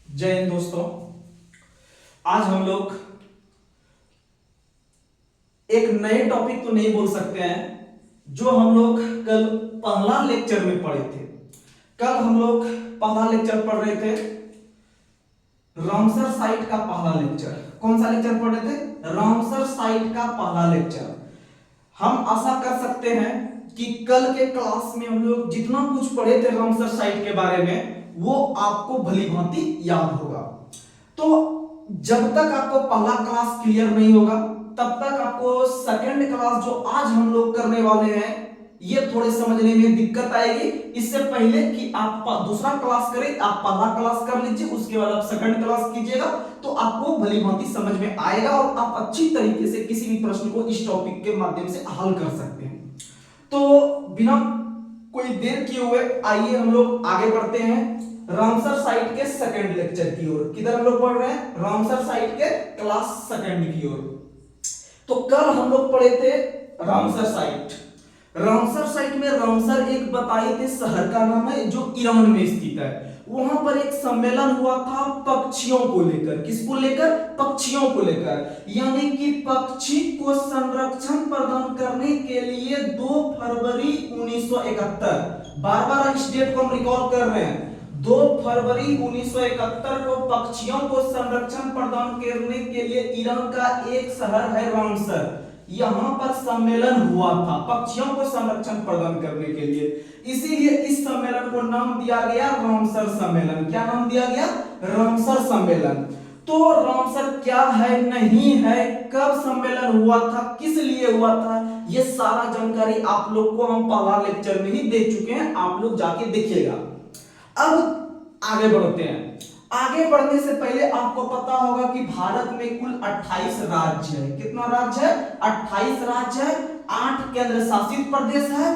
जय हिंद दोस्तों। आज हम लोग एक नए टॉपिक तो नहीं बोल सकते हैं जो हम लोग कल पहला लेक्चर में पढ़े थे। कल हम लोग पहला लेक्चर पढ़ रहे थे, रामसर साइट का पहला लेक्चर। कौन सा लेक्चर पढ़ रहे थे? रामसर साइट का पहला लेक्चर। हम आशा कर सकते हैं कि कल के क्लास में हम लोग जितना कुछ पढ़े थे रामसर साइट के बारे में वो आपको भली भांति याद होगा। तो जब तक आपको पहला क्लास क्लियर नहीं होगा तब तक आपको सेकंड क्लास जो आज हम लोग करने वाले हैं ये थोड़े समझने में दिक्कत आएगी। इससे पहले कि आप दूसरा क्लास करें, आप पहला क्लास कर लीजिए, उसके बाद आप सेकंड क्लास कीजिएगा तो आपको भली भांति समझ में आएगा और आप अच्छी तरीके से किसी भी प्रश्न को इस टॉपिक के माध्यम से हल कर सकते हैं। तो बिना कोई देर किए हुए आइए हम लोग आगे बढ़ते हैं रामसर साइट के सेकंड लेक्चर की ओर। किधर हम लोग पढ़ रहे हैं? रामसर साइट के क्लास सेकंड की ओर। तो कल हम लोग पढ़े थे रामसर साइट। रामसर साइट में रामसर एक बताए थे शहर का नाम है जो ईरान में स्थित है। वहां पर एक सम्मेलन हुआ था पक्षियों को लेकर। किसको लेकर? पक्षियों को लेकर, यानी कि पक्षी को संरक्षण प्रदान करने के लिए 2 फरवरी 1971, बार बार इस डेट को हम रिकॉल कर रहे हैं, 2 फरवरी 1971 को पक्षियों को संरक्षण प्रदान करने के लिए ईरान का एक शहर है रामसर, यहां पर सम्मेलन हुआ था पक्षियों को संरक्षण प्रदान करने के लिए। इसीलिए इस सम्मेलन को नाम दिया गया रामसर सम्मेलन। क्या नाम दिया गया? रामसर सम्मेलन। तो रामसर क्या है, नहीं है, कब सम्मेलन हुआ था, किस लिए हुआ था, ये सारा जानकारी आप लोग को हम पहला लेक्चर में ही दे चुके हैं, आप लोग जाके देखिएगा। अब आगे बढ़ते हैं। आगे बढ़ने से पहले आपको पता होगा कि भारत में कुल 28 राज्य है। कितना राज्य है? 28 राज्य है, 8 केंद्र शासित प्रदेश है।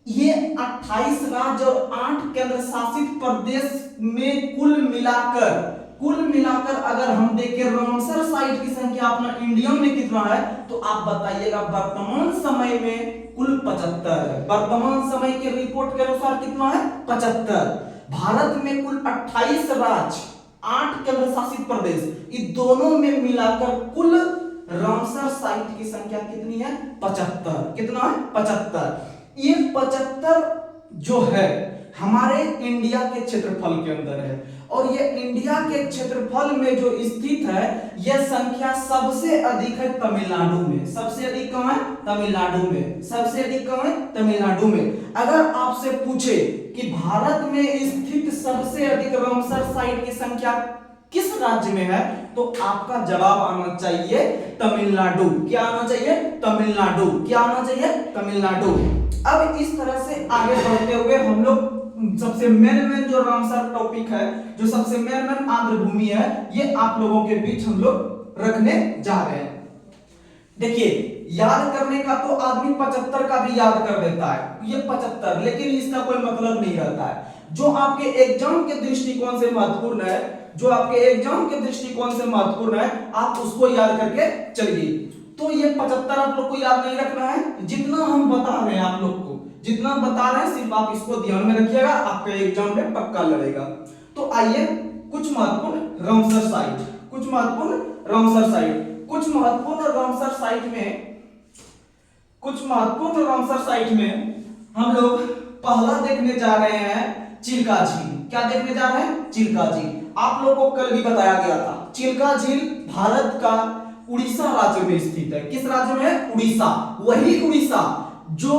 ये 28 राज्य और 8 केंद्र शासित प्रदेश में कुल मिलाकर अगर हम देखें रामसर साइट की संख्या अपना इंडिया में कितना है तो आप बताइएगा। वर्तमान समय में कुल 75 है। वर्तमान समय के रिपोर्ट के अनुसार कितना है? 75। भारत में कुल 28 राज्य, 8 केंद्र शासित प्रदेश, इन दोनों में मिलाकर कुल रामसर साइट की संख्या कितनी है? 75। कितना है? 75। ये 75 जो है हमारे इंडिया के क्षेत्रफल के अंदर है और ये इंडिया के क्षेत्रफल में जो स्थित है यह संख्या सबसे अधिक है तमिलनाडु में। सबसे अधिक कहां है? तमिलनाडु में। सबसे अधिक कहां है? तमिलनाडु में। अगर आपसे पूछे कि भारत में स्थित सबसे अधिक रामसर साइट की संख्या किस राज्य में है तो आपका जवाब आना चाहिए तमिलनाडु। क्या आना चाहिए? तमिलनाडु। क्या आना चाहिए? तमिलनाडु। अब इस तरह से आगे बढ़ते हुए हम लोग सबसे मेन जो रामसर टॉपिक है, जो सबसे मेन आंध्र भूमि है, ये आप लोगों के बीच हम लोग रखने जा रहे हैं। देखिए, याद करने का तो आदमी 75 का भी याद कर देता है, ये 75, लेकिन इसका कोई मतलब नहीं रहता है। जो आपके एग्जाम के दृष्टिकोण से महत्वपूर्ण है, जो आपके एग्जाम के दृष्टिकोण से महत्वपूर्ण है, आप उसको याद करके चलिए। तो ये 75 आप लोग को याद नहीं रखना है, जितना हम बता रहे हैं आप लोग को, जितना बता रहे हैं सिर्फ आप इसको ध्यान में रखिएगा, आपका एग्जाम में पक्का लड़ेगा। तो आइए कुछ महत्वपूर्ण रामसर साइट, कुछ महत्वपूर्ण रामसर साइट, कुछ महत्वपूर्ण रामसर साइट में, कुछ महत्वपूर्ण रामसर साइट में हम लोग पहला देखने जा रहे हैं चिल्का झील। क्या देखने जा रहे हैं? चिल्का झील। आप लोग को कल भी बताया गया था, चिल्का झील भारत का उड़ीसा राज्य में स्थित है। किस राज्य में है? उड़ीसा। वही उड़ीसा जो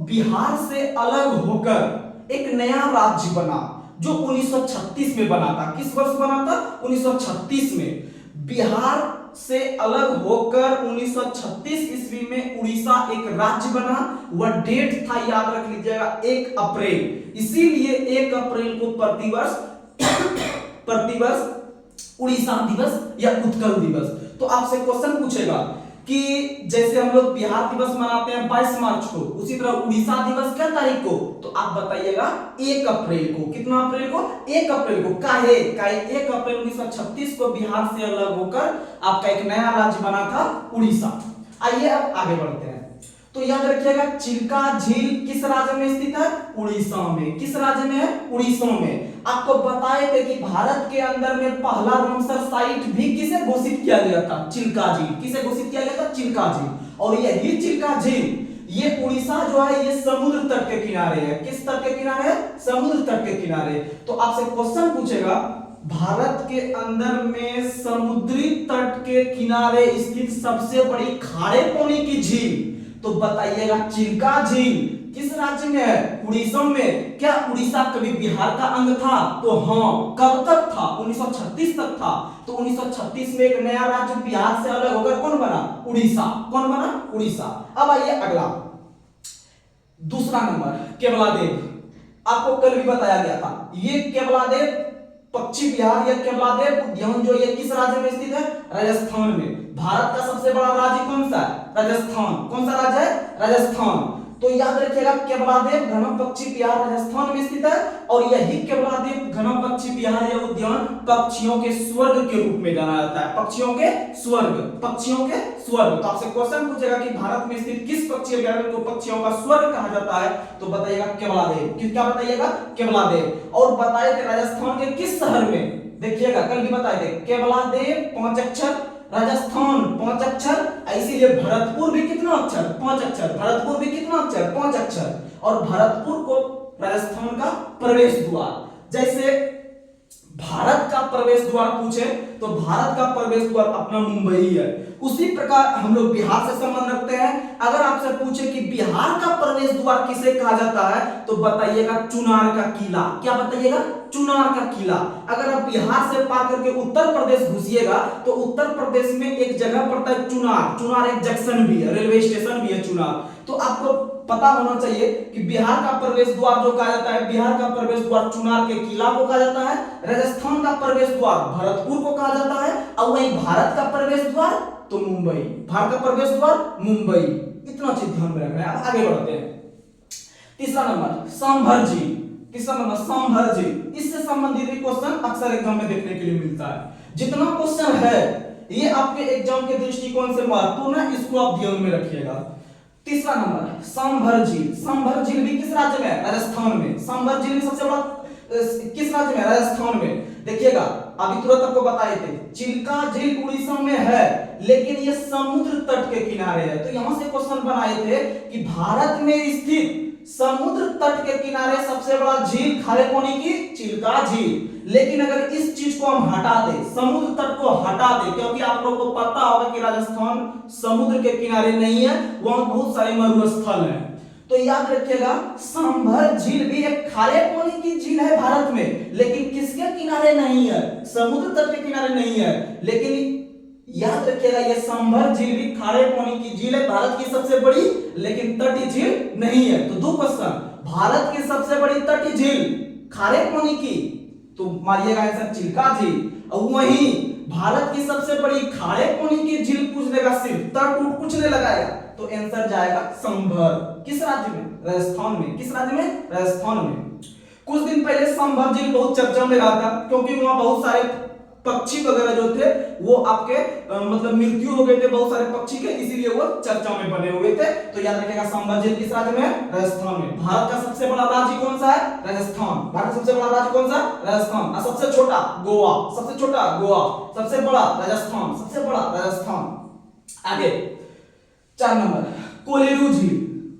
बिहार से अलग होकर एक नया राज्य बना, जो 1936 में बना था। किस वर्ष बना था? 1936 में। बिहार से अलग होकर 1936 ईस्वी में उड़ीसा एक राज्य बना। वह डेट था, याद रख लीजिएगा, 1 अप्रैल। इसीलिए 1 अप्रैल को प्रतिवर्ष उड़ीसा दिवस या उत्कल दिवस। तो आपसे क्वेश्चन पूछेगा कि जैसे हम लोग बिहार दिवस मनाते हैं 22 मार्च को, उसी तरह उड़ीसा दिवस क्या तारीख को? तो आप बताइएगा 1 अप्रैल को। कितना अप्रैल को? 1 अप्रैल को। काहे 1 अप्रैल 1936 को बिहार से अलग होकर आपका एक नया राज्य बना था उड़ीसा। आइए अब आगे बढ़ते हैं। तो याद रखिएगा चिल्का झील किस राज्य में स्थित है? उड़ीसा में। किस राज्य में है? उड़ीसा में। आपको बताए थे कि भारत के अंदर में पहला रामसर साइट भी किसे घोषित किया गया था? चिल्का झील। किसे घोषित किया गया था? चिल्का झील। और यही चिल्का झील, ये उड़ीसा जो है ये समुद्र तट के किनारे है। किस तट के किनारे है? समुद्र तट के किनारे। तो आपसे क्वेश्चन पूछेगा भारत के अंदर में समुद्री तट के किनारे स्थित सबसे बड़ी खारे पानी की झील, तो बताइएगा चिल्का झील किस राज्य में है? उड़ीसा में। क्या उड़ीसा कभी बिहार का अंग था? तो हाँ। कब तक था? 1936 तक था। तो 1936 में एक नया राज्य बिहार से अलग होकर कौन बना? उड़ीसा। कौन बना? उड़ीसा। अब आइए अगला, दूसरा नंबर केवलादेव। आपको कल भी बताया गया था, ये केवलादेव पक्षी विहार या केवलादेव उद्यान जो ये किस राज्य में स्थित है? राजस्थान में। भारत का सबसे बड़ा राज्य कौन सा है? राजस्थान। कौन सा राज्य है? राजस्थान। तो याद रखिएगा केवलादेव घना पक्षी विहार राजस्थान में स्थित है, और यही केवलादेव घना पक्षी विहार या उद्यान पक्षियों के स्वर्ग के रूप में जाना जाता है। पक्षियों के स्वर्ग। पक्षियों के स्वर्ग। तो आपसे क्वेश्चन पूछेगा कि भारत में स्थित किस पक्षी अभयारण्य को पक्षियों का स्वर्ग कहा जाता है? तो बताइएगा केवलादेव। क्या बताइएगा? केवलादेव। और बताए थे राजस्थान के किस शहर में? देखिएगा कल भी बताए थे, केवलादेव 5 अक्षर, राजस्थान 5 अक्षर, इसीलिए भरतपुर भी कितना अक्षर? 5 अक्षर। भरतपुर भी कितना अक्षर? 5 अक्षर। और भरतपुर को राजस्थान का प्रवेश द्वार, जैसे भारत का प्रवेश द्वार पूछे तो भारत का प्रवेश द्वार अपना मुंबई है, उसी प्रकार हम लोग बिहार से संबंध रखते हैं। अगर आपसे पूछे कि बिहार का प्रवेश द्वार किसे कहा जाता है, तो बताइएगा चुनार का किला। क्या बताइएगा? चुनार का किला। अगर आप बिहार से पार करके उत्तर प्रदेश घुसिएगा तो उत्तर प्रदेश में एक जगह पड़ता है चुनार। चुनार एक जंक्शन भी है, रेलवे स्टेशन भी है चुनार। तो आपको पता होना चाहिए कि बिहार का प्रवेश द्वार जो कहा जाता है, बिहार का प्रवेश द्वार चुनार के किला को कहा जाता है, राजस्थान का प्रवेश द्वार भरतपुर को कहा जाता है, और वहीं भारत का प्रवेश द्वार तो मुंबई। भारत का प्रवेश द्वार मुंबई। इतना चीज ध्यान में रखना है। आगे बढ़ते हैं। तीसरा नंबर सांभर झील। तीसरा नंबर सांभर झील। इससे संबंधित भी क्वेश्चन अक्सर एग्जाम में देखने के लिए मिलता है। जितना क्वेश्चन है ये आपके एग्जाम के दृष्टिकोण से महत्वपूर्ण है, इसको आप ध्यान में रखिएगा। तीसरा नंबर सांभर झील। सांभर झील भी किस राज्य में है? राजस्थान में। सांभर झील भी सबसे बड़ा किस राज्य में? राजस्थान में। देखिएगा अभी तुरंत आपको बताए थे चिल्का झील उड़ीसा में है, लेकिन ये समुद्र तट के किनारे है। तो यहां से क्वेश्चन बनाए थे कि भारत में स्थित समुद्र तट के किनारे सबसे बड़ा झील खारे पानी की चिल्का झील। लेकिन अगर इस चीज को हम हटा दें, समुद्र तट को हटा दें, क्योंकि आप लोगों को पता होगा कि राजस्थान समुद्र के किनारे नहीं है, वहां बहुत सारे मरुस्थल हैं। तो याद रखिएगा सांभर झील भी एक खारे पानी की झील है भारत में, लेकिन किसके किनारे नहीं है? समुद्र तट के किनारे नहीं है। लेकिन याद रखिएगा ये सांभर झील भी खारे पानी की झील है, भारत की सबसे बड़ी, लेकिन तटीय झील नहीं है। तो दो क्वेश्चन, भारत की सबसे बड़ी तटीय झील खारे पानी की, तो मारिएगा आंसर चिल्का झील। और वहीं भारत की सबसे बड़ी खारे पानी की झील पूछ देगा, सिर्फ तट कुछ नहीं लगाएगा, तो आंसर जाएगा सांभर। किस राज्य में? राजस्थान में। किस राज्य में? राजस्थान में। कुछ दिन पहले सांभर झील बहुत चर्चा में रहा था, क्योंकि वहां बहुत सारे पक्षी वगैरह जो थे वो आपके मतलब मृत्यु हो गए थे, बहुत सारे पक्षी के, इसीलिए वो चर्चा में बने हुए थे। तो याद रखिएगा सांभर झील किस राज्य में है? राजस्थान में। भारत का सबसे बड़ा राज्य कौन सा है? राजस्थान। भारत का सबसे बड़ा राज्य कौन सा? राजस्थान। और सबसे छोटा गोवा। सबसे छोटा गोवा। सबसे बड़ा राजस्थान। सबसे बड़ा राजस्थान। आगे 4 नंबर कोलेरू झील।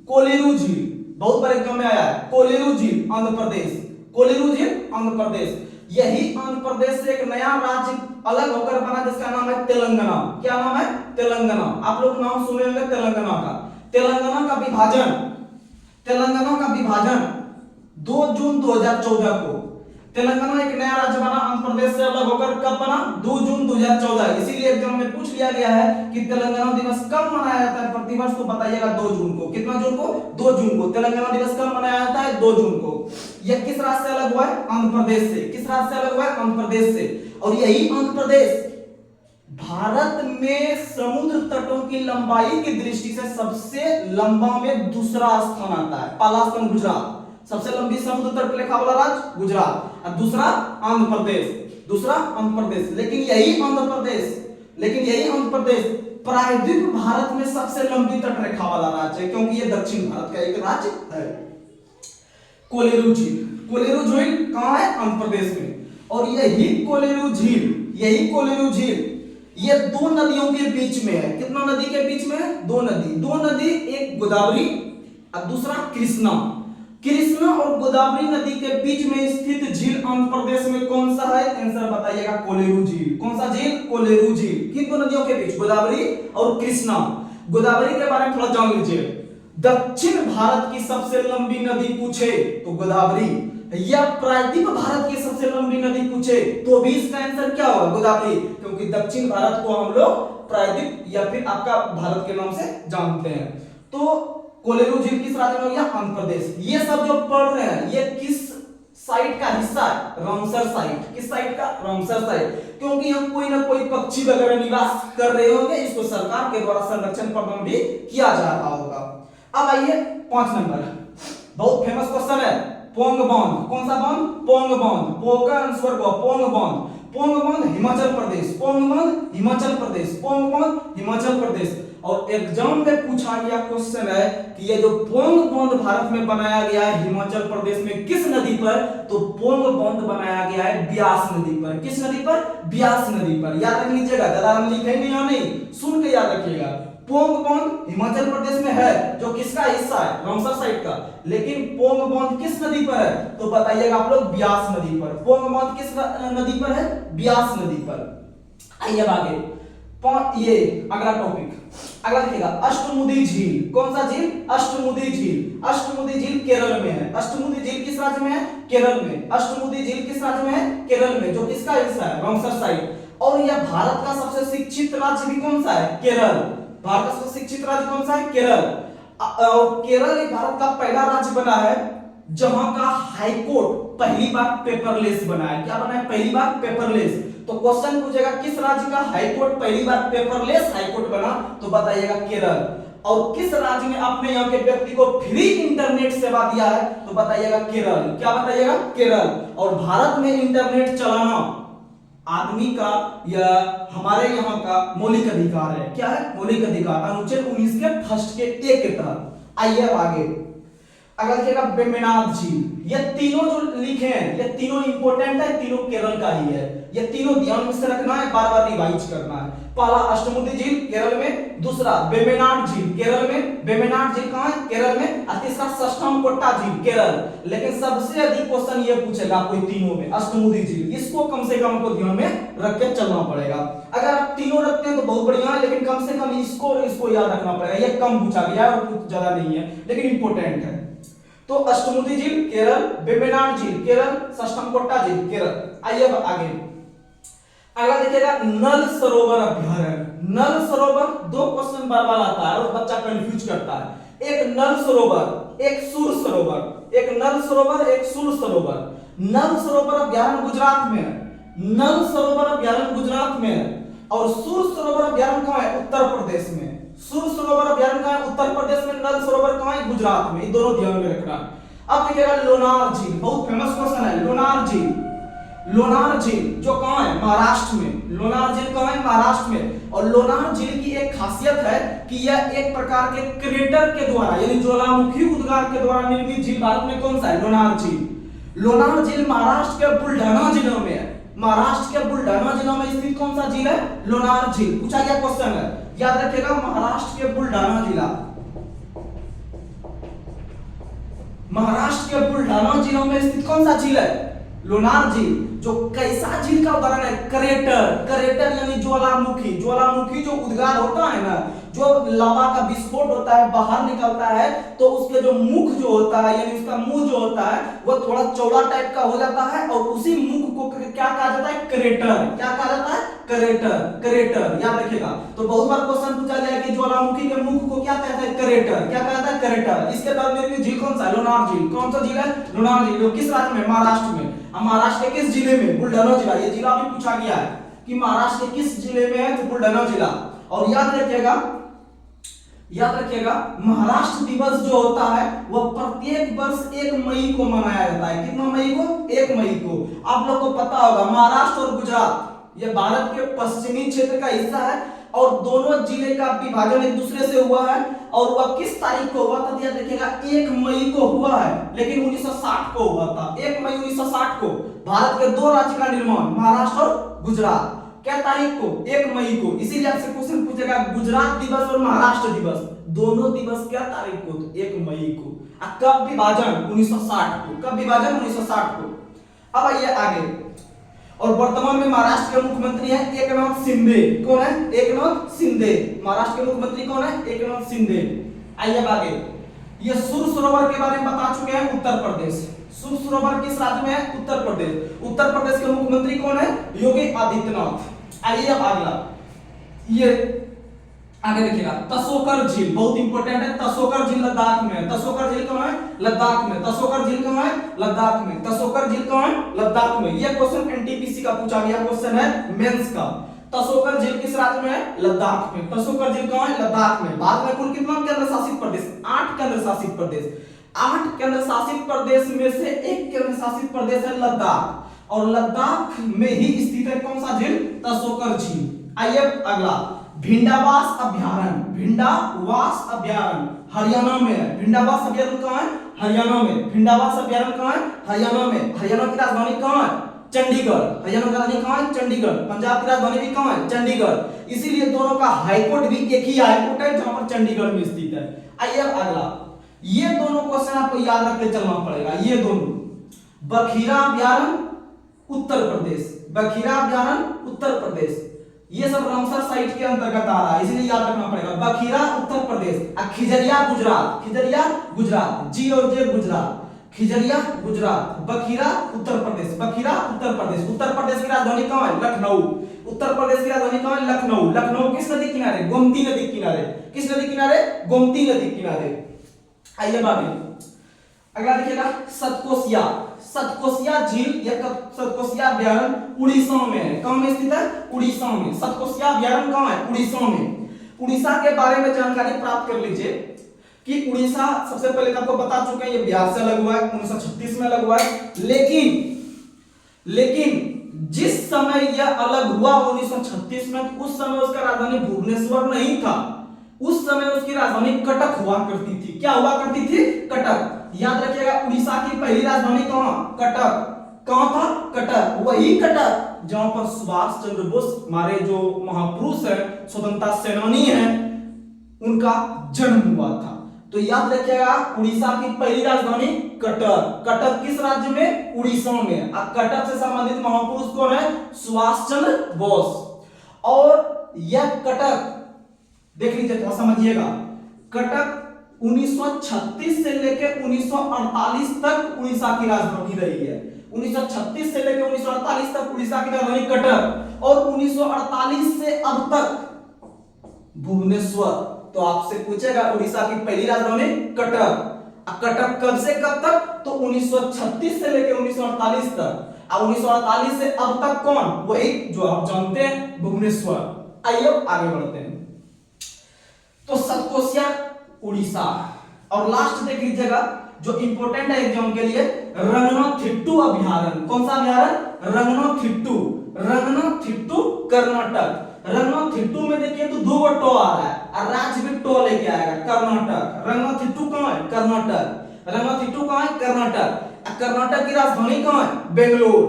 कोलेरू झील बहुत बार एग्जाम में आया है। कोलेरू झील आंध्र प्रदेश। कोलेरू झील आंध्र प्रदेश। यही आंध्र प्रदेश से एक नया राज्य अलग होकर बना जिसका नाम है तेलंगाना। क्या नाम है? तेलंगाना। आप लोग नाम सुने होंगे तेलंगाना का। तेलंगाना का विभाजन, तेलंगाना का विभाजन 2 जून 2014 को। तेलंगाना एक नया राज्य बना आंध्र प्रदेश से अलग होकर, कब बना? 2 जून 2014। इसीलिए एग्जाम में पूछ लिया गया है कि तेलंगाना दिवस कब मनाया जाता है प्रतिवर्ष, तो बताइएगा 2 जून को। कितना जून को? 2 जून को। तेलंगाना दिवस कब मनाया जाता है? 2 जून को। यह किस राज्य से अलग हुआ है? आंध्र प्रदेश से। किस राज्य से अलग हुआ है? आंध्र प्रदेश से। और यही आंध्र प्रदेश भारत में समुद्र तटों की लंबाई की दृष्टि से सबसे लंबा में दूसरा स्थान आता है। पहला स्थान गुजरात, सबसे लंबी समुद्र तट रेखा वाला राज्य गुजरात, और दूसरा आंध्र प्रदेश। दूसरा आंध्र प्रदेश। लेकिन यही आंध्र प्रदेश प्रायद्वीप भारत में सबसे लंबी तटरेखा वाला राज्य है, क्योंकि ये दक्षिण भारत का एक राज्य है। कोलेरू झील, कोलेरू झील कहाँ है? आंध्र प्रदेश में। और यही कोलेरू झील ये दो नदियों के बीच में है। कितना नदी के बीच में है? दो नदी, एक गोदावरी और दूसरा कृष्णा और गोदावरी नदी के बीच में स्थित झील आंध्र प्रदेश में कौन सा है? आंसर बताइएगा, कोलेरू झील। कौन सा झील? कोलेरू झील। किन दो नदियों के बीच? गोदावरी और कृष्णा। गोदावरी के बारे में थोड़ा जान लीजिए। दक्षिण भारत की सबसे लंबी नदी पूछे तो गोदावरी, या प्रायद्वीप भारत की सबसे लंबी नदी पूछे तो भी इसका आंसर क्या होगा? गोदावरी, क्योंकि दक्षिण भारत को हम लोग प्रायद्वीप या फिर आपका भारत के नाम से जानते हैं। तो कोलेरू झील किस राज्य में हो गया? आंध्र प्रदेश। ये सब जो पढ़ रहे हैं ये किस साइट का हिस्सा है? Ramsar site. किस साइट का? Ramsar site. क्योंकि यहाँ कोई ना कोई पक्षी वगैरह निवास कर रहे होंगे, इसको सरकार के द्वारा संरक्षण प्रबंध भी किया जा रहा होगा। अब आइए 5 नंबर, बहुत फेमस क्वेश्चन है, पोंग बांध। कौन सा बांध? पोंग बांध। पो का आंसर को पोंग बांध। पोंग बांध हिमाचल प्रदेश। पोंग बांध हिमाचल प्रदेश। पोंग बांध हिमाचल प्रदेश। और एग्जाम में पूछा गया क्वेश्चन है कि ये जो पोंग बांध भारत में बनाया गया है हिमाचल प्रदेश में किस नदी पर? तो पोंग बांध बनाया गया है ब्यास नदी पर। किस नदी पर? ब्यास नदी पर। याद रख लीजिएगा, ज्यादा हम लिखेंगे या नहीं, सुन के याद रखिएगा। पोंग बांध हिमाचल प्रदेश में है, जो किसका हिस्सा है? रामसर साइट का। लेकिन पोंग बांध किस नदी पर है? तो बताइएगा आप लोग, ब्यास नदी पर। पोंग बांध किस नदी पर है? ब्यास नदी पर। आइए आगे, ये अगला टॉपिक, अगला देखिएगा, अष्टमुदी झील। कौन सा झील? अष्टमुदी झील। अष्टमुदी झील केरल में है। अष्टमुदी झील किस राज्य में है? केरल में। अष्टमुदी झील किस राज्य में है? केरल में, जो किसका हिस्सा है? Ramsar site. और यह भारत का सबसे शिक्षित राज्य भी कौन सा है? केरल। भारत का सबसे शिक्षित राज्य कौन सा है? केरल। केरल भारत का पहला राज्य बना है जहां का हाई कोर्ट पहली बार पेपरलेस बना है। क्या बना है? पहली बार पेपरलेस। तो क्वेश्चन पूछेगा किस राज्य का हाई कोर्ट पहली बार पेपरलेस हाई कोर्ट बना? तो बताइएगा केरल। और किस राज्य ने अपने यहाँ के व्यक्ति को फ्री इंटरनेट सेवा दिया है? तो बताइएगा केरल। क्या बताइएगा? केरल। और भारत में इंटरनेट चलाना आदमी का या हमारे यहाँ का मौलिक अधिकार है। क्या है? मौलिक अधिकार, अनुच्छेद 19 के फर्स्ट के ए के तहत। आइए अब आगे, अगर देखिएगा वेम्बनाड झील। ये तीनों जो लिखे हैं ये तीनों इंपॉर्टेंट है, तीनों केरल का ही है। ये तीनों ध्यान में से रखना है, बार बार रिवाइज करना है। पहला अष्टमुदी झील केरल में, दूसरा वेम्बनाड झील केरल में। वेम्बनाड झील कहां है? केरल में। और तीसरा सष्टमकोट्टा झील केरल। लेकिन सबसे अधिक क्वेश्चन ये पूछेगा आपको तीनों में, अष्टमुदी झील। इसको कम से कम आपको ध्यान में रख के चलना पड़ेगा। अगर आप तीनों रखते हैं तो बहुत बढ़िया है, लेकिन कम से कम इसको और इसको याद रखना पड़ेगा। ये कम पूछा गया है और कुछ ज्यादा नहीं है, लेकिन इंपॉर्टेंट है। तो अष्टमुदी झील केरल, वेम्बनाड झील केरल, सष्टमकोट्टा झील केरल। आइए अब आगे, अगला देखिएगा नल सरोवर अभ्यारण्य। नल सरोवर, दो क्वेश्चन बार बार आता है और बच्चा कंफ्यूज करता है। एक नल सरोवर, एक सुर सरोवर। एक नल सरोवर, एक सुर सरोवर। नल सरोवर अभ्यारण्य गुजरात में है। नल सरोवर अभ्यारण्य गुजरात में है। और सुर सरोवर अभ्यारण्य कहां है? उत्तर प्रदेश में। सुर सरोवर अभ्यारण्य कहां है? उत्तर प्रदेश में। नल सरोवर कहां है? गुजरात में। ये दोनों ध्यान में रखना। अब देखिएगा लोनार झील, बहुत फेमस क्वेश्चन है। लोनार झील, लोनार झील जो कहां है? महाराष्ट्र में। लोनार झील कहां है? महाराष्ट्र में। और लोनार झील की एक खासियत है कि यह एक प्रकार के क्रेटर के द्वारा यानी ज्वालामुखी उद्गार के द्वारा निर्मित झील। भारत में कौन सा है? लोनार झील। लोनार झील महाराष्ट्र के बुल्ढाना जिले में है। महाराष्ट्र के बुल्ढाना जिला में स्थित कौन सा झील है? लोनार झील। पूछा गया क्वेश्चन है, याद रखिएगा, महाराष्ट्र के बुल्ढाना जिला। महाराष्ट्र के बुल्ढाना जिला में स्थित कौन सा झील है? लोनार झील। जो कैसा झील का उदाहरण है? क्रेटर। क्रेटर यानी ज्वालामुखी। ज्वालामुखी जो उद्गार होता है ना, जो लावा का विस्फोट होता है, बाहर निकलता है, तो उसके जो मुख जो होता है यानी उसका मुंह जो होता है वो थोड़ा चौड़ा टाइप का हो जाता है। और उसी मुख को क्या कहा जाता है? क्रेटर। क्या कहा जाता है? क्रेटर। क्रेटर याद रखिएगा। तो बहुत बार क्वेश्चन पूछा जाए कि ज्वालामुखी के मुख को क्या कहते हैं? क्रेटर। क्या कहता है? क्रेटर। इसके बाद निर्मित झील कौन सा है? लोनार झील। कौन सा झील है? लोनार झील। किस राज्य में? महाराष्ट्र में। महाराष्ट्र के किस जिले में? बुल्ढाना जिला। ये जिला भी पूछा गया है कि महाराष्ट्र के किस जिले में है? तो बुल्ढाना जिला। और याद रखिएगा, याद रखिएगा, महाराष्ट्र दिवस जो होता है वह प्रत्येक वर्ष 1 मई को मनाया जाता है। कितना मई को? 1 मई को। आप लोग को पता होगा महाराष्ट्र और गुजरात ये भारत के पश्चिमी क्षेत्र का हिस्सा है। और दोनों जिले का विभाजन एक दूसरे से हुआ है और वह किस तारीख को हुआ था, याद रखिएगा 1 मई को हुआ है, लेकिन 1960 को हुआ था। 1 मई 1960 को भारत के दो राज्य का निर्माण, महाराष्ट्र और गुजरात। क्या तारीख को? 1 मई को। इसीलिए आपसे क्वेश्चन पूछेगा गुजरात दिवस और महाराष्ट्र दिवस दोनों दिवस क्या तारीख को? तो 1 मई को। कब विभाजन? 1960 को। कब विभाजन? 1960 को। अब आइए आगे। और वर्तमान में महाराष्ट्र के मुख्यमंत्री हैं एकनाथ शिंदे। कौन है? एकनाथ शिंदे। महाराष्ट्र के मुख्यमंत्री कौन है? एकनाथ शिंदे। आइए अब आगे। ये सुर सरोवर के बारे में बता चुके हैं, उत्तर प्रदेश। सुर सरोवर किस राज्य में है? उत्तर प्रदेश। उत्तर प्रदेश के मुख्यमंत्री कौन है? योगी आदित्यनाथ। आइए अब अगला, ये आगे देखिएगा तसोकर झील, बहुत इंपॉर्टेंट है। तसोकर झील लद्दाख में है। तसोकर झील कहां है? लद्दाख में। तसोकर झील कहां है? लद्दाख में। तसोकर झील कहां है? लद्दाख में। यह क्वेश्चन एनटीपीसी का पूछा गया क्वेश्चन है, मेंस का। तसोकर झील किस राज्य में है? लद्दाख में। तसोकर झील कहां है? लद्दाख में। भारत में कुल कितना केंद्र शासित प्रदेश? 8 केंद्र शासित प्रदेश। 8 केंद्र शासित प्रदेश में से एक केंद्र शासित प्रदेश है लद्दाख, और लद्दाख में ही स्थित है कौन सा झील? तसोकर झील। आइए अगला, भिंडावास अभ्यारण्य। भिंडावास अभ्यारण्य हरियाणा में है। भिंडावास अभ्यारण्य कहां है? हरियाणा में। भिंडावास अभ्यारण्य कहां है? हरियाणा में। हरियाणा की राजधानी कहां है? चंडीगढ़। हरियाणा की राजधानी कहां है? चंडीगढ़। पंजाब की राजधानी भी कहां है? चंडीगढ़। इसीलिए दोनों का हाईकोर्ट भी एक ही हाईकोर्ट है जहां पर चंडीगढ़ में स्थित है। आइए अगला, ये दोनों क्वेश्चन आपको याद रख के चलना पड़ेगा। ये दोनों, बखीरा अभ्यारण्य उत्तर प्रदेश, बखीरा अभ्यारण्य उत्तर प्रदेश, ये सब रामसर साइट के अंतर्गत आ रहा है, इसलिए याद रखना पड़ेगा। बखीरा उत्तर प्रदेश, खिजरिया गुजरात। खिजरिया गुजरात, जी और जे गुजरात। खिजरिया गुजरात, बखीरा उत्तर प्रदेश। बखीरा उत्तर प्रदेश। उत्तर प्रदेश की राजधानी कहां है? लखनऊ। उत्तर प्रदेश की राजधानी कहां है? लखनऊ। लखनऊ किस नदी किनारे? गोमती नदी किनारे। किस नदी किनारे? गोमती नदी किनारे। आइए आगे, अगला देखिएगा सतकोसिया। सतकोसिया झील या सतकोसिया अभ्यारण्य उड़ीसा में है। कहां में स्थित है? उड़ीसा में। सतकोसिया अभ्यारण्य कहां है? उड़ीसा में। उड़ीसा के बारे में जानकारी प्राप्त कर लीजिए कि उड़ीसा सबसे पहले आपको बता चुके हैं, ये बिहार से अलग हुआ है, 1936 में अलग हुआ है। लेकिन जिस समय यह अलग हुआ 1936 में, उस समय उसका राजधानी भुवनेश्वर नहीं था। उस समय उसकी राजधानी कटक हुआ करती थी। क्या हुआ करती थी? कटक। याद रखिएगा, उड़ीसा की पहली राजधानी कहां? कटक। कहां था? कटक। वही कटक जहां पर सुभाष चंद्र बोस, हमारे जो महापुरुष हैं, स्वतंत्रता सेनानी हैं, उनका जन्म हुआ था। तो याद रखिएगा, उड़ीसा की पहली राजधानी कटक। कटक किस राज्य में? उड़ीसा में। अब कटक से संबंधित महापुरुष कौन है? सुभाष चंद्र बोस। और यह कटक देख लीजिए, थोड़ा समझिएगा, कटक 1936 से लेकर 1948 तक उड़ीसा की राजधानी रही है। 1936 से लेकर 1948 तक उड़ीसा की राजधानी कटक, और 1948 से अब तक भुवनेश्वर। तो आपसे पूछेगा उड़ीसा की पहली राजधानी कटक। कटक कब से कब तक? तो 1936 से लेकर 1948 तक। और 1948 से अब तक कौन? वही जो आप जानते हैं, भुवनेश्वर। आइए आगे बढ़ते हैं। तो सतकोसिया उड़ीसा। और लास्ट देख लीजिएगा, जो इंपॉर्टेंट है एग्जाम के लिए, रंगनाथिट्टू अभ्यारण्य। कौन सा अभ्यारण्य? रंगनाथिट्टू। रंगनाथिट्टू कर्नाटक। रंगनाथिट्टू में देखिए तो 2 टो आ रहा है, और राज्य भी टो लेके आएगा, कर्नाटक। रंगनाथिट्टू कहां है? कर्नाटक। रंगनाथिट्टू कहां है? कर्नाटक। कर्नाटक की राजधानी कहां है? बेंगलोर।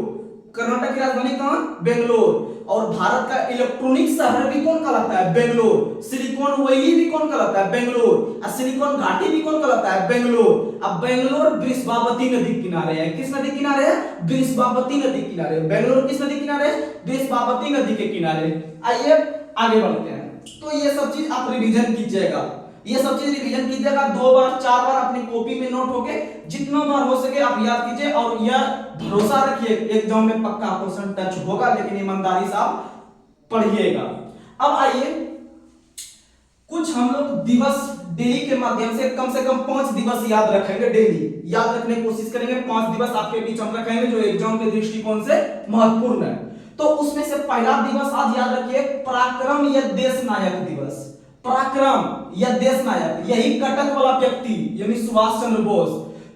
कर्नाटक की राजधानी कहां? बेंगलोर। और भारत का इलेक्ट्रॉनिक शहर भी कौन कहलाता है? बेंगलोर। सिलिकॉन वैली भी कौन कहलाता है? बेंगलोर। और सिलिकॉन घाटी भी कौन कहलाता है? बेंगलोर। अब बेंगलोर वृषभावती नदी किनारे है। किस नदी किनारे है? वृषभावती नदी किनारे। बेंगलोर किस नदी किनारे है? वृषभावती नदी के किनारे। आइए आगे बढ़ते हैं। तो ये सब चीज आप रिवीजन कीजिएगा, ये सब चीज रिवीजन कीजिएगा 2 बार 4 बार अपनी कॉपी में नोट होके जितना बार हो सके आप याद कीजिए। और यह भरोसा रखिए एग्जाम में पक्का क्वेश्चन टच होगा, लेकिन ईमानदारी से आप पढ़िएगा। अब आइए, कुछ हम लोग दिवस डेली के माध्यम से कम 5 दिवस याद रखेंगे। डेली याद रखने की कोशिश करेंगे। 5 दिवस आपके बीच हम रखेंगे जो एग्जाम के दृष्टिकोण से महत्वपूर्ण है। तो उसमें से पहला दिवस आज याद रखिए, पराक्रम या देश नायक दिवस। पराक्रम या देश नायक, यही कटक वाला व्यक्ति यानी सुभाष चंद्र बोस,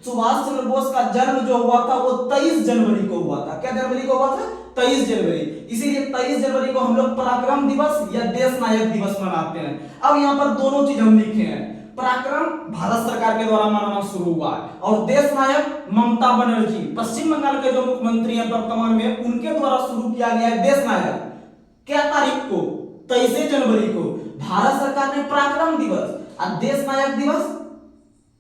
सुभाष चंद्र बोस का जन्म जो हुआ था वो 23 जनवरी को हुआ था। क्या जनवरी को हुआ था? 23 जनवरी। इसीलिए 23 जनवरी को हम लोग पराक्रम दिवस या देश नायक दिवस मनाते हैं। अब यहाँ पर दोनों चीज हम लिखे हैं, पराक्रम भारत सरकार के द्वारा मनाना शुरू हुआ है और देश नायक ममता बनर्जी पश्चिम बंगाल के जो मुख्यमंत्री हैं वर्तमान में, उनके द्वारा शुरू किया गया है देश नायक। क्या तारीख को? 23 जनवरी को भारत सरकार ने पराक्रम दिवस और देश नायक दिवस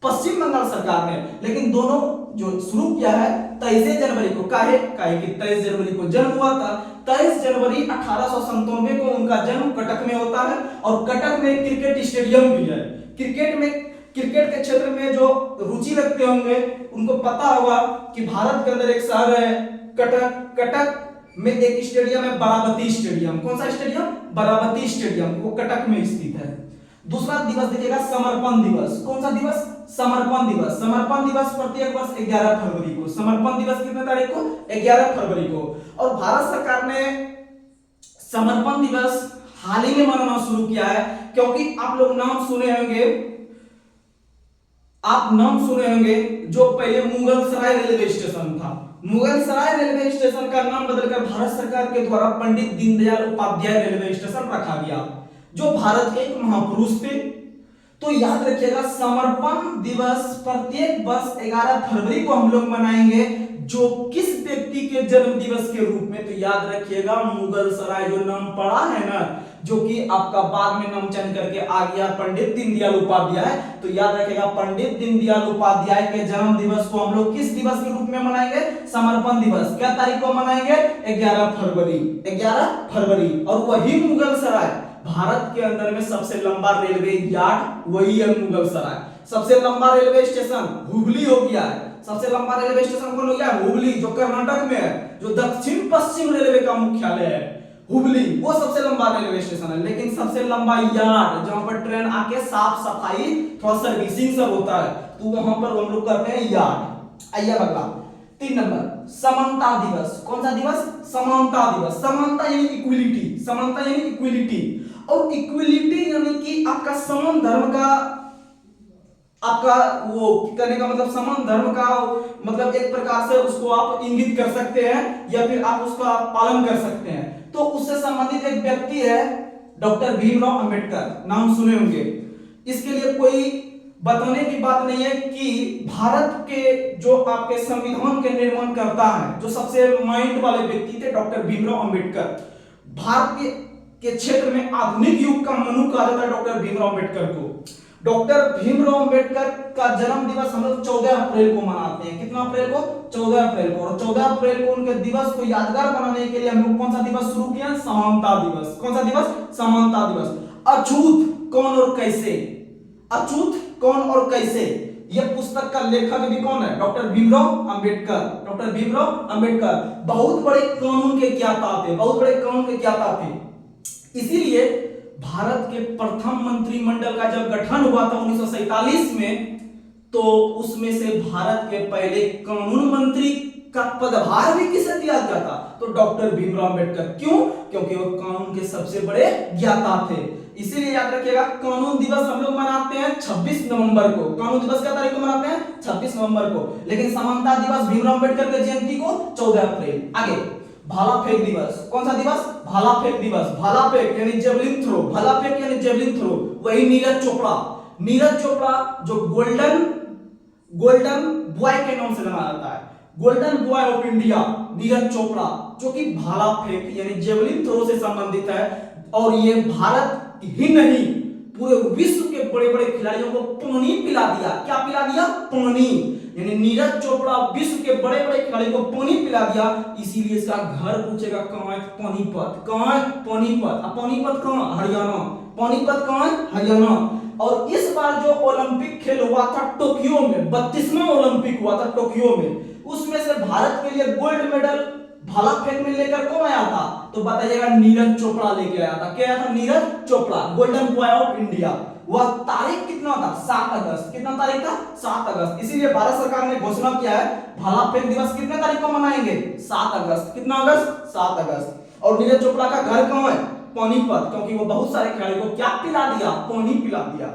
पश्चिम बंगाल सरकार ने, लेकिन दोनों जो शुरू किया है 23 जनवरी को। काहे कि 23 जनवरी को जन्म हुआ था। 23 जनवरी 1897 को उनका जन्म कटक में होता है और कटक में क्रिकेट स्टेडियम भी है। क्रिकेट के क्षेत्र में जो रुचि रखते होंगे उनको पता होगा कि भारत के अंदर एक शहर है कटक में एक स्टेडियम है, बाराबती स्टेडियम। कौन सा स्टेडियम? बाराबती स्टेडियम, वो कटक में स्थित है। दूसरा दिवस देखिएगा समर्पण दिवस। कौन सा दिवस? समर्पण दिवस। समर्पण दिवस प्रत्येक वर्ष 11 फरवरी को। समर्पण दिवस कितने तारीख को? 11 फरवरी को। और भारत सरकार ने समर्पण दिवस हाल ही में मनाना शुरू किया है, क्योंकि आप लोग नाम सुने होंगे जो पहले मुगल सराय रेलवे स्टेशन था। मुगल सराय रेलवे स्टेशन का नाम बदलकर भारत सरकार के द्वारा पंडित दीनदयाल उपाध्याय रेलवे स्टेशन रखा गया, जो भारत के एक महापुरुष थे। तो याद रखिएगा समर्पण दिवस प्रत्येक वर्ष 11 फरवरी को हम लोग मनाएंगे, जो किस व्यक्ति के जन्म दिवस के रूप में? तो याद रखिएगा मुगल सराय जो नाम पड़ा है ना, जो कि आपका बाद में नाम चेंज करके आ गया पंडित दीनदयाल उपाध्याय। तो याद रखिएगा पंडित दीनदयाल उपाध्याय के जन्म दिवस को हम लोग किस दिवस के रूप में मनाएंगे? समर्पण दिवस। क्या तारीख को मनाएंगे? 11 फरवरी। 11 फरवरी। और वही मुगल सराय भारत के अंदर में सबसे लंबा रेलवे यार्ड वही है मुगल सराय। सबसे लंबा रेलवे स्टेशन हुबली हो गया है। सबसे लंबा रेलवे स्टेशन कौन हो गया? हुबली, जो कर्नाटक में है, जो दक्षिण पश्चिम रेलवे का मुख्यालय है हुबली, वो सबसे लंबा रेलवे स्टेशन है। लेकिन सबसे लंबा यार्ड जहां पर ट्रेन आके साफ सफाई थोड़ा सर्विसिंग सब होता है, तो वहां पर हम लोग करते हैं यार्ड। आइए अगला 3 नंबर समानता दिवस। कौन सा दिवस? समानता दिवस। समानता यानी इक्विलिटी। समानता यानी इक्विलिटी, और इक्विलिटी यानी कि आपका समान धर्म का, आपका वो करने का मतलब समान धर्म का मतलब एक प्रकार से उसको आप इंगित कर सकते हैं या फिर आप उसका पालन कर सकते हैं। तो उससे संबंधित एक व्यक्ति है डॉक्टर भीमराव अंबेडकर, नाम सुने होंगे। इसके लिए कोई बताने की बात नहीं है कि भारत के जो आपके संविधान के निर्माण करता है, जो सबसे माइंड वाले व्यक्ति थे डॉक्टर भीमराव अंबेडकर। भारत के क्षेत्र में आधुनिक युग का मनु कहा जाता है डॉक्टर भीमराव अंबेडकर को। डॉक्टर भीमराव अंबेडकर का जन्म दिवस हम लोग 14 अप्रैल को मनाते हैं। कितना अप्रैल को? 14 अप्रैल को। और 14 अप्रैल को उनके दिवस को यादगार बनाने के लिए हम लोग कौन सा दिवस शुरू किया? समानता दिवस। कौन सा दिवस? समानता दिवस। अछूत कौन और कैसे? अछूत कौन और कैसे, यह पुस्तक का लेखक भी कौन है? डॉक्टर भीमराव अंबेडकर। डॉक्टर भीमराव अंबेडकर बहुत बड़े कानून के ज्ञाता थे, बहुत बड़े कानून के ज्ञाता थे। इसीलिए भारत के प्रथम मंत्रिमंडल का जब गठन हुआ था 1947 में, तो उसमें से भारत के पहले कानून मंत्री का पदभार भी किसे दिया गया था? तो डॉक्टर भीमराव अंबेडकर। क्यों? क्योंकि वो कानून के सबसे बड़े ज्ञाता थे। इसीलिए याद रखिएगा कानून दिवस हम लोग मनाते हैं 26 नवंबर को। कानून दिवस क्या तारीख को मनाते हैं? 26 नवंबर को। लेकिन समानता दिवस भीमराव अंबेडकर की जयंती को 14 अप्रैल। आगे भाला फेंक दिवस। कौन सा दिवस? भाला फेंक दिवस। भाला फेंक यानी जेवलिन थ्रो। भाला फेंक यानी जेवलिन थ्रो। वही नीरज चोपड़ा। नीरज चोपड़ा जो गोल्डन बॉय के नाम से जाना जाता है, golden boy of India Neeraj Chopra, जो कि भाला फेंक यानी जेवलिन थ्रो से संबंधित है। और ये भारत ही नहीं पूरे विश्व के बड़े बड़े खिलाड़ियों को पानी पिला दिया। क्या पिला दिया? पानी। यानी नीरज चोपड़ा विश्व के बड़े बड़े खिलाड़ियों को पानी पिला दिया। इसीलिए इसका घर पूछेगा कहां है? पानीपत। कहां है? पानीपत। पानीपत कहां? हरियाणा। पानीपत कहां है? हरियाणा। और इस बार जो ओलंपिक खेल हुआ था टोक्यो में, 32वां ओलंपिक हुआ था टोक्यो में, उसमें से भारत के लिए गोल्ड मेडल भाला फेंक में लेकर कौन आया था? तो बताइएगा नीरज चोपड़ा लेके आया था। क्या आया था? Neeraj Chopra, golden boy of India. वह तारीख कितना था? 7 अगस्त। कितना तारीख था? 7 अगस्त। इसीलिए भारत सरकार ने घोषणा किया है भाला फेंक दिवस कितने तारीख को मनाएंगे? 7 अगस्त। कितना अगस्त? 7 अगस्त। और नीरज चोपड़ा का घर कहां है? पानीपत, क्योंकि वो बहुत सारे खिलाड़ियों को क्या पिला दिया? पानी पिला दिया।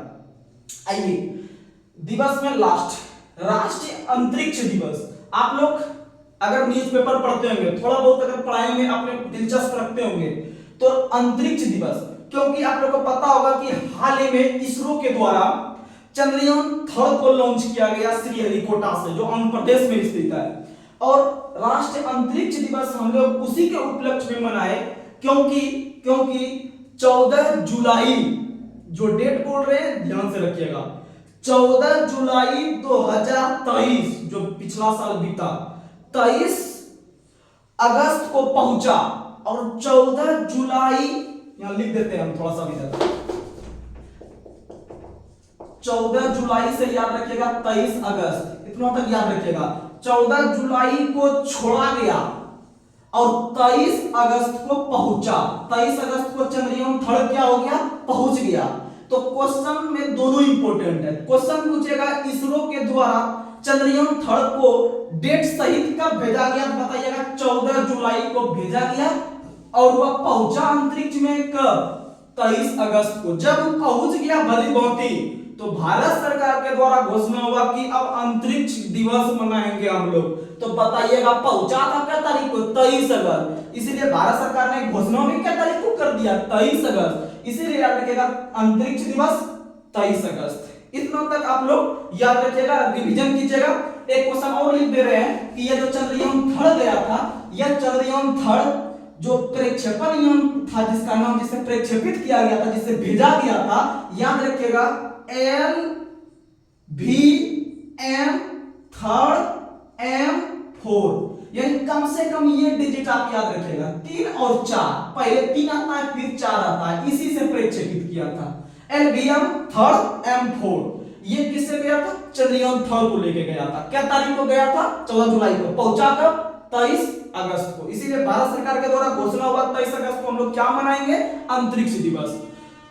आइए दिवस में लास्ट राष्ट्रीय अंतरिक्ष दिवस। आप लोग अगर न्यूज़पेपर पढ़ते होंगे, थोड़ा बहुत अगर पढ़ाई में अपने दिलचस्प रखते होंगे, तो अंतरिक्ष दिवस, क्योंकि आप लोग को पता होगा कि हाल ही में इसरो के द्वारा चंद्रयान-3 को लॉन्च किया गया श्रीहरिकोटा से, जो आंध्र प्रदेश में स्थित है। और राष्ट्रीय अंतरिक्ष दिवस हम लोग उसी के उपलक्ष्य में मनाए क्योंकि 14 जुलाई, जो डेट बोल रहे हैं ध्यान से रखिएगा, 14 जुलाई 2023, जो पिछला साल बीता, 23 अगस्त को पहुंचा। और 14 जुलाई यहां लिख देते हैं हम थोड़ा सा इधर, 14 जुलाई से याद रखिएगा 23 अगस्त, इतना तक याद रखिएगा। 14 जुलाई को छोड़ा गया और 23 अगस्त को पहुंचा। 23 अगस्त को चंद्रयान-3 क्या हो गया, पहुंच गया। तो क्वेश्चन में दोनों इंपॉर्टेंट है। क्वेश्चन पूछेगा इसरो के द्वारा चंद्रयान-3 को डेट सहित कब भेजा गया, बताइएगा। 14 जुलाई को भेजा गया और वह पहुंचा अंतरिक्ष में कब, 23 अगस्त को। जब पहुंच गया भली भांति, तो भारत सरकार के द्वारा घोषणा हुआ कि अब अंतरिक्ष दिवस मनाएंगे हम लोग। तो बताइएगा पहुंचा था क्या तारीख को, 23 अगस्त। इसीलिए भारत सरकार ने घोषणा भी क्या तारीख को कर दिया, 23 अगस्त। इसीलिए याद रखिएगा अंतरिक्ष दिवस 23 अगस्त। इतना तक आप लोग याद रखिएगा, रिवीजन कीजिएगा। एक क्वेश्चन और लिख दे रहे हैं कि यह जो चंद्रयान-3 गया था, यह चंद्रयान-3 जो प्रक्षेपण यान था, जिसका नाम, जिसे प्रक्षेपित किया गया था, जिसे भेजा गया था, याद रखिएगा LVM-3M4। यानी कम से कम ये डिजिट आप याद रखिएगा, 3 और 4, पहले 3 आता है फिर 4 आता है, इसी से प्रक्षेपित किया था। LVM-3M4 ये किससे गया था, चंद्रयान-3 को लेके गया था। क्या तारीख को गया था, 14 जुलाई को। पहुंचा कब, 23 अगस्त को। इसीलिए भारत सरकार के द्वारा घोषणा हुआ 23 अगस्त को हम लोग क्या मनाएंगे, अंतरिक्ष दिवस।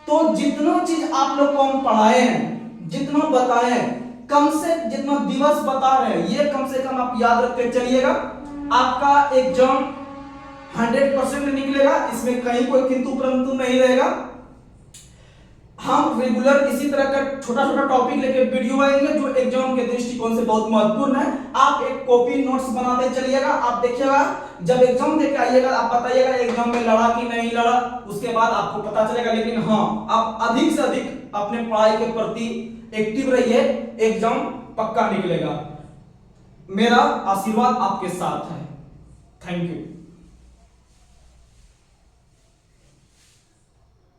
तो जितना चीज आप लोग को हम पढ़ाए हैं, जितना बताए हैं, कम से जितना दिवस बता रहे हैं, ये कम से कम आप याद रख के चलिएगा। आपका एग्जाम 100% निकलेगा, इसमें कहीं कोई किंतु परंतु नहीं रहेगा। हम रेगुलर इसी तरह का छोटा छोटा टॉपिक लेके वीडियो आएंगे जो एग्जाम के दृष्टिकोण से बहुत महत्वपूर्ण है। आप एक कॉपी नोट्स बनाते चलिएगा। आप देखिएगा जब एग्जाम देके आइएगा, आप बताइएगा एग्जाम में लड़ा कि नहीं लड़ा, उसके बाद आपको पता चलेगा। लेकिन हाँ, आप अधिक से अधिक अपने पढ़ाई के प्रति एक्टिव रहिए, एग्जाम पक्का निकलेगा। मेरा आशीर्वाद आपके साथ है। Thank you.